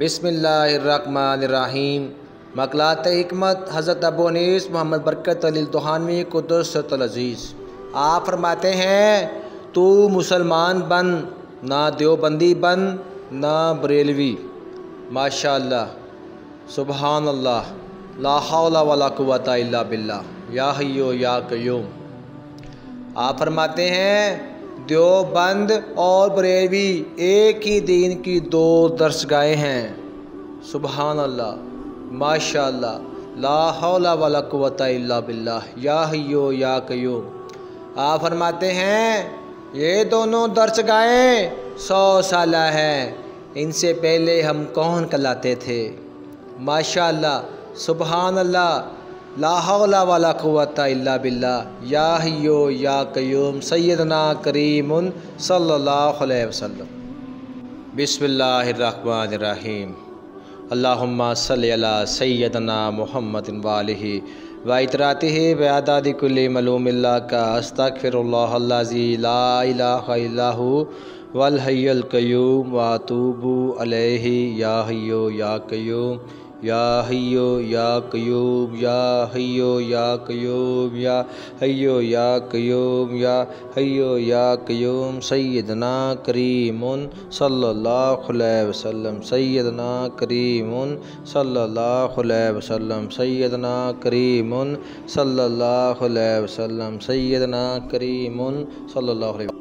بسم اللہ الرحمن الرحیم۔ مقالات حکمت حضرت ابو انیس محمد برکت علی التحانوی قدس سرۃ العزیز۔ آپ فرماتے ہیں تو مسلمان بن، نہ دیوبندی بن، نہ بریلوی۔ ماشاءاللہ، سبحان اللہ، لا حول ولا قوۃ الا باللہ، یا حی یا قیوم۔ آپ فرماتے ہیں دیوبند اور بریلوی ایک ہی دین کی دو درسگاہیں ہیں۔ سبحان اللہ، ماشاءاللہ، لا حول ولا قوۃ الا باللہ، یا حی یا قیوم۔ آپ فرماتے ہیں یہ دونوں درسگاہیں 100 سالہ ہیں، ان سے پہلے ہم کون کہلاتے تھے؟ ماشاءاللہ، سبحان اللہ، لا حول ولا قوۃ الا باللہ، یا حی یا قیوم، سیدنا کریم صلی اللہ علیہ وسلم۔ بسم اللہ الرحمن الرحیم۔ اللہم صلی علی سیدنا محمد وآلہ وعطراتہ وعداد کل معلوم اللہ کا استغفر اللہ الذی لا الہ الا ھو والحی القیوم واتوب الیہ، یا حی یا قیوم، یا حی یا قیوم، یا حی یا قیوم، یا حی یا قیوم، یا حی یا قیوم، سیدنا کریم صلی اللہ علیہ وسلم، سیدنا کریم صلی اللہ علیہ وسلم، سیدنا کریم صلی اللہ علیہ وسلم، سیدنا کریم صلی اللہ علیہ وسلم۔